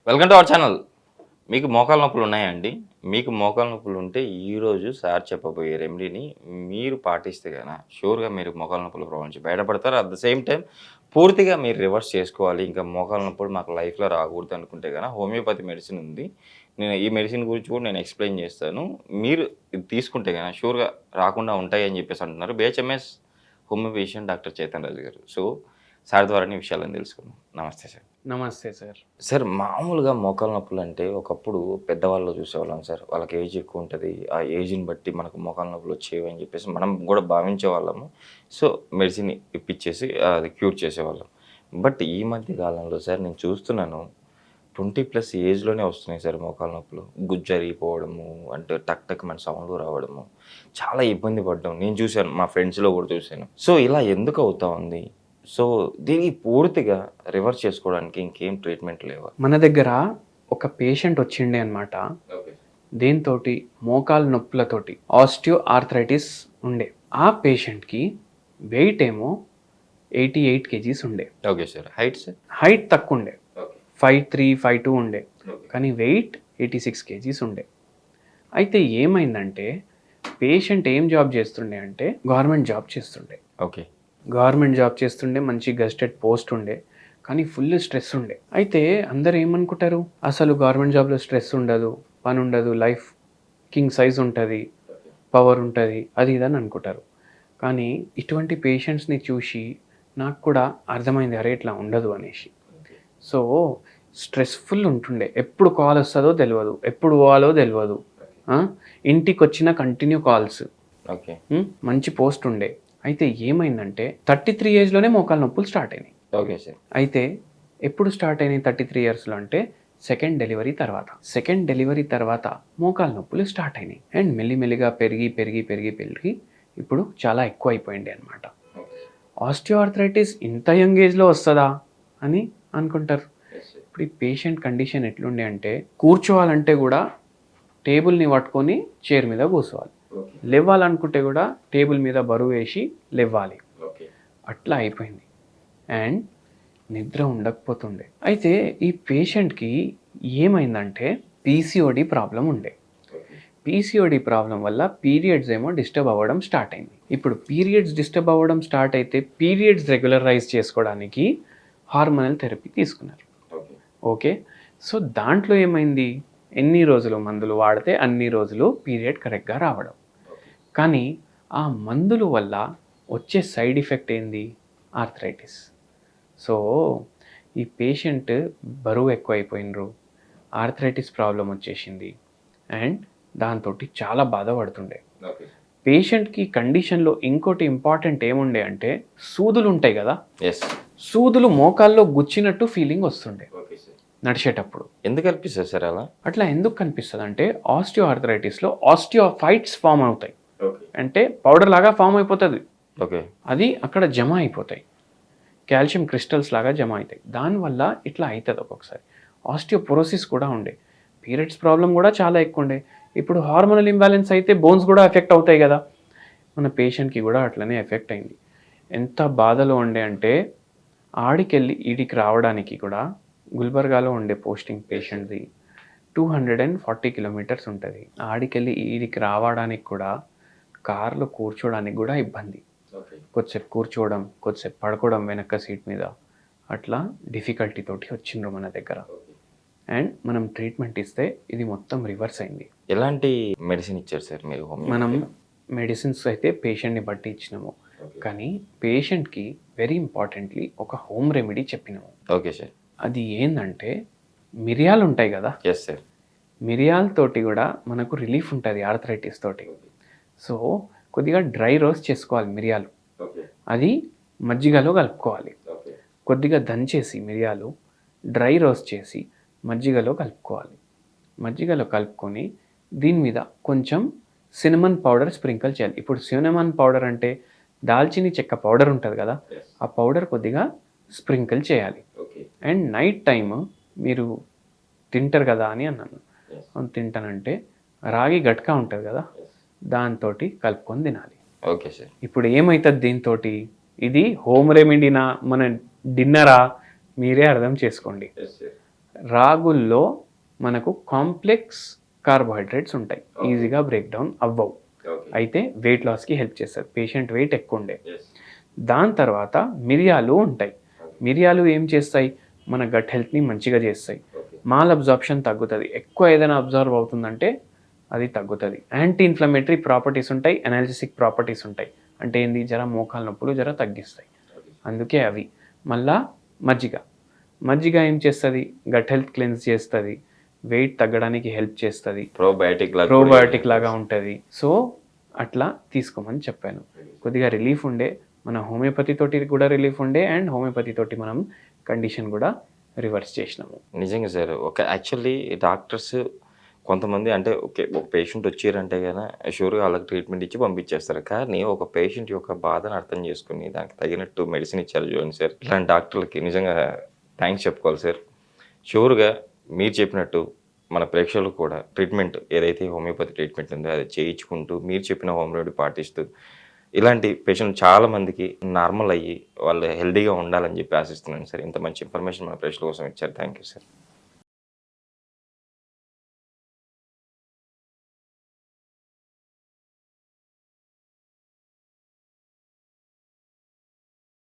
Welcome to our channel. మీకు మోకాళ్ళ నొప్పులు ఉన్నాయా అండి? మీకు మోకాళ్ళ నొప్పులు ఉంటే ఈరోజు సార్ చెప్పబోయే రెమెడీని మీరు పాటిస్తే గన షూర్‌గా మీరు మోకాళ్ళ నొప్పుల ప్రాబ్లమ్ నుంచి బయటపడతారు. అట్ ద సేమ్ టైమ్ పూర్తిగా మీరు రివర్స్ చేసుకోవాలి. ఇంకా మోకాళ్ళ నొప్పులు మాకు లైఫ్‌లో రాకూడదు అనుకుంటే గన హోమియోపతి మెడిసిన్ ఉంది. నేను ఈ మెడిసిన్ గురించి కూడా నేను ఎక్స్‌ప్లెయిన్ చేస్తాను. మీరు ఇది తీసుకుంటే గన షూర్‌గా రాకుండా ఉంటాయి అని చెప్పేసి అంటున్నారు. బీహెచ్ఎంఎస్ హోమియోపేషియన్ డాక్టర్ చైతన్ రాజు గారు. సో, సార్ ద్వారానే ఈ విషయాలను తెలుసుకుందాం. నమస్తే సార్. నమస్తే సార్. సార్ మామూలుగా మోకాళ్ళ నొప్పులంటే ఒకప్పుడు పెద్దవాళ్ళు చూసేవాళ్ళం సార్. వాళ్ళకి ఏజ్ ఎక్కువ ఉంటది. ఆ ఏజ్‌ని బట్టి మనకు మోకాళ్ళ నొప్పులు వచ్చేవి అని చెప్పేసి మనం కూడా భావించేవాళ్ళము. సో, మెడిసిన్ ఇప్పిచ్చేసి అది క్యూర్ చేసేవాళ్ళం. బట్ ఈ మధ్య కాలంలో సార్ నేను చూస్తున్నాను 20+ ఏజ్‌లోనే వస్తున్నాయి సార్ మోకాళ్ళ నొప్పులు. గుజ్జరిగిపోవడము, అంటే టక్ టక్ మన సౌండ్లు రావడము. చాలా ఇబ్బంది పడ్డాం. నేను చూసాను. మా ఫ్రెండ్స్‌లో కూడా చూసాను. సో, ఇలా ఎందుకు అవుతా ఉంది? సో, దీనికి పూర్తిగా రివర్స్ చేసుకోవడానికి ఇంకేం ట్రీట్మెంట్ లేవా? మన దగ్గర ఒక పేషెంట్ వచ్చిండే అనమాట. ఓకే. దేనితోటి మోకాలు నొప్పులతోటి ఆస్టియో ఆర్థరైటిస్ ఉండే. ఆ పేషెంట్‌కి వెయిట్ ఏమో 88 కేజీస్ ఉండే. Okay sir. Height sir? Height తక్కువ ఉండే. ఓకే. 5'3", 5'2" ఉండే. ఓకే. కానీ వెయిట్ 86 కేజీస్ ఉండే. అయితే ఏమైందంటే పేషెంట్ ఏం జాబ్ చేస్తుండే అంటే గవర్నమెంట్ జాబ్ చేస్తుండే. ఓకే. గవర్నమెంట్ జాబ్ చేస్తుండే, మంచి గెస్టెడ్ పోస్ట్ ఉండే, కానీ ఫుల్ స్ట్రెస్ ఉండే. అయితే అందరు ఏమనుకుంటారు, అసలు గవర్నమెంట్ జాబ్లో స్ట్రెస్ ఉండదు, పని ఉండదు, లైఫ్ కింగ్ సైజ్ ఉంటుంది, పవర్ ఉంటుంది, అది ఇదని అనుకుంటారు. కానీ ఇటువంటి పేషెంట్స్ని చూసి నాకు కూడా అర్థమైంది, అరే ఇట్లా ఉండదు అనేసి. సో స్ట్రెస్ఫుల్ ఉంటుండే, ఎప్పుడు కాల్ వస్తుందో తెలియదు, ఎప్పుడు పోవాలో తెలియదు, ఇంటికి వచ్చిన కంటిన్యూ కాల్స్. ఓకే. మంచి పోస్ట్ ఉండే. అయితే ఏమైందంటే 33 ఏజ్లోనే మోకాలు నొప్పులు స్టార్ట్ అయినాయి. Okay sir. అయితే ఎప్పుడు స్టార్ట్ అయినాయి 33 ఇయర్స్లో అంటే సెకండ్ డెలివరీ తర్వాత మోకాలు నొప్పులు స్టార్ట్ అయినాయి. అండ్ మెల్లిమెల్లిగా పెరిగి ఇప్పుడు చాలా ఎక్కువ అయిపోయింది అనమాట. ఆస్టియోఆర్థరైటిస్ ఇంత యంగ్ ఏజ్లో వస్తుందా అని అనుకుంటారు. ఇప్పుడు ఈ పేషెంట్ కండిషన్ ఎట్లుండే అంటే కూర్చోవాలంటే కూడా టేబుల్ని పట్టుకొని చైర్ మీద కూర్చోవాలి, లేవ్వాలనుకుంటే కూడా టేబుల్ మీద బరువు వేసి లేవ్వాలి, అట్లా అయిపోయింది. అండ్ నిద్ర ఉండకపోతుండే. అయితే ఈ పేషెంట్కి ఏమైందంటే పీసీఓడి ప్రాబ్లం ఉండే. పీసీఓడి ప్రాబ్లం వల్ల పీరియడ్స్ ఏమో డిస్టర్బ్ అవ్వడం స్టార్ట్ అయింది. ఇప్పుడు పీరియడ్స్ డిస్టర్బ్ అవ్వడం స్టార్ట్ అయితే పీరియడ్స్ రెగ్యులరైజ్ చేసుకోవడానికి హార్మోనల్ థెరపీ తీసుకున్నారు. ఓకే. సో దాంట్లో ఏమైంది, ఎన్ని రోజులు మందులు వాడితే అన్ని రోజులు పీరియడ్ కరెక్ట్గా రావడం. కానీ ఆ మందుల వల్ల వచ్చే సైడ్ ఎఫెక్ట్ ఏంది, ఆర్థరైటిస్. సో ఈ పేషెంట్ బరువు ఎక్కువైపోయినరు, ఆర్థరైటిస్ ప్రాబ్లం వచ్చేసింది, అండ్ దాంతో చాలా బాధపడుతుండే. పేషెంట్కి కండిషన్లో ఇంకోటి ఇంపార్టెంట్ ఏముండే అంటే సూదులు ఉంటాయి కదా, సూదులు మోకాల్లో గుచ్చినట్టు ఫీలింగ్ వస్తుండే నడిచేటప్పుడు. ఎందుకు అనిపిస్తుంది సార్ అలా? అట్లా ఎందుకు కనిపిస్తుంది అంటే ఆస్టియో ఆర్థరైటిస్లో ఆస్టియోఫైట్స్ ఫామ్ అవుతాయి. అంటే పౌడర్ లాగా ఫామ్ అయిపోతుంది. ఓకే. అది అక్కడ జమ అయిపోతాయి, కాల్షియం క్రిస్టల్స్ లాగా జమ అవుతాయి. దానివల్ల ఇట్లా అవుతుంది ఒక్కొక్కసారి. ఆస్టియోపోరోసిస్ కూడా ఉండే, పీరియడ్స్ ప్రాబ్లం కూడా చాలా ఎక్కువ ఉండే. ఇప్పుడు హార్మోనల్ ఇంబ్యాలెన్స్ అయితే బోన్స్ కూడా ఎఫెక్ట్ అవుతాయి కదా, మన పేషెంట్కి కూడా అట్లనే ఎఫెక్ట్ అయింది. ఎంత బాధలో ఉండే అంటే ఆడికెళ్ళి ఈడికి రావడానికి కూడా గుల్బర్గాలో ఉండే పోస్టింగ్ పేషెంట్ది 240 కిలోమీటర్స్ ఉంటుంది. ఆడికెళ్ళి ఈడికి రావడానికి కూడా కార్లో కూర్చోడానికి కూడా ఇబ్బంది. కొద్దిసేపు కూర్చోవడం, కొద్దిసేపు పడుకోవడం వెనక సీట్ మీద, అట్లా డిఫికల్టీ తోటి వచ్చిండ్రు మన దగ్గర. అండ్ మనం ట్రీట్మెంట్ ఇస్తే ఇది మొత్తం రివర్స్ అయింది. ఎలాంటి మెడిసిన్ ఇచ్చారు సార్ మీరు? మనం మెడిసిన్స్ అయితే పేషెంట్ని బట్టి ఇచ్చినాము, కానీ పేషెంట్కి వెరీ ఇంపార్టెంట్లీ ఒక హోమ్ రెమెడీ చెప్పినాము. Okay sir. అది ఏంటంటే మిరియాలు ఉంటాయి కదా. Yes sir. మిరియాలతోటి కూడా మనకు రిలీఫ్ ఉంటుంది ఆర్థరైటిస్ తోటి. సో కొద్దిగా డ్రై రోస్ట్ చేసుకోవాలి మిరియాలు, అది మజ్జిగలో కలుపుకోవాలి. కొద్దిగా దంచేసి మిరియాలు డ్రై రోస్ట్ చేసి మజ్జిగలో కలుపుకోవాలి. మజ్జిగలో కలుపుకొని దీని మీద కొంచెం సినమన్ పౌడర్ స్ప్రింకిల్ చేయాలి. ఇప్పుడు సినమన్ పౌడర్ అంటే దాల్చిని చెక్క పౌడర్ ఉంటుంది కదా, ఆ పౌడర్ కొద్దిగా స్ప్రింకిల్ చేయాలి. అండ్ నైట్ టైమ్ మీరు తింటారు కదా అని అన్నాను. తింటానంటే రాగి గట్కా ఉంటుంది కదా, దాంతో కలుపుకొని తినాలి. Okay sir. ఇప్పుడు ఏమవుతుంది దీంతో, ఇది హోమ్ రెమెడీనా మన డిన్నరా మీరే అర్థం చేసుకోండి. రాగుల్లో మనకు కాంప్లెక్స్ కార్బోహైడ్రేట్స్ ఉంటాయి, ఈజీగా బ్రేక్ డౌన్ అవ్వవు, అయితే వెయిట్ లాస్కి హెల్ప్ చేస్తుంది. పేషెంట్ వెయిట్ ఎక్కువ ఉండే. దాని తర్వాత మిరియాలు ఉంటాయి. మిరియాలు ఏం చేస్తాయి, మన గట్ హెల్త్ని మంచిగా చేస్తాయి. మాల్ అబ్జార్ప్షన్ తగ్గుతుంది. ఎక్కువ ఏదైనా అబ్జర్వ్ అవుతుందంటే అది తగ్గుతుంది. యాంటీ ఇన్ఫ్లమేటరీ ప్రాపర్టీస్ ఉంటాయి, ఎనాల్జెసిక్ ప్రాపర్టీస్ ఉంటాయి. అంటే ఏంది, జర మోకాలు నొప్పులు జర తగ్గిస్తాయి. అందుకే అవి. మళ్ళా మజ్జిగ ఏం చేస్తుంది, గట్ హెల్త్ క్లెన్స్ చేస్తుంది, వెయిట్ తగ్గడానికి హెల్ప్ చేస్తుంది, ప్రోబయోటిక్ లాగా ఉంటుంది. సో అట్లా తీసుకోమని చెప్పాను. కొద్దిగా రిలీఫ్ ఉండే, మన హోమియోపతి తోటి కూడా రిలీఫ్ ఉండే, అండ్ హోమియోపతి తోటి మనం కండిషన్ కూడా రివర్స్ చేసినాము. నిజంగా సార్. యాక్చువల్లీ డాక్టర్స్ కొంతమంది అంటే ఓకే, ఒక పేషెంట్ వచ్చారంటే కదా షూర్గా వాళ్ళకి ట్రీట్మెంట్ ఇచ్చి పంపించేస్తారు. కానీ ఒక పేషెంట్ యొక్క బాధను అర్థం చేసుకుని దానికి తగినట్టు మెడిసిన్ ఇచ్చారు చూడండి సార్. ఇలాంటి డాక్టర్లకి నిజంగా థ్యాంక్స్ చెప్పుకోవాలి సార్. షూర్గా మీరు చెప్పినట్టు మన ప్రేక్షకులు కూడా ట్రీట్మెంట్ ఏదైతే హోమియోపతి ట్రీట్మెంట్ ఉందో అది చేయించుకుంటూ మీరు చెప్పిన హోమ్ రెమెడీ పాటిస్తూ ఇలాంటి పేషెంట్ చాలామందికి నార్మల్ అయ్యి వాళ్ళు హెల్తీగా ఉండాలని చెప్పి ఆశిస్తున్నాను సార్. ఇంత మంచి ఇన్ఫర్మేషన్ మన ప్రేక్షకుల కోసం ఇచ్చారు. Thank you sir.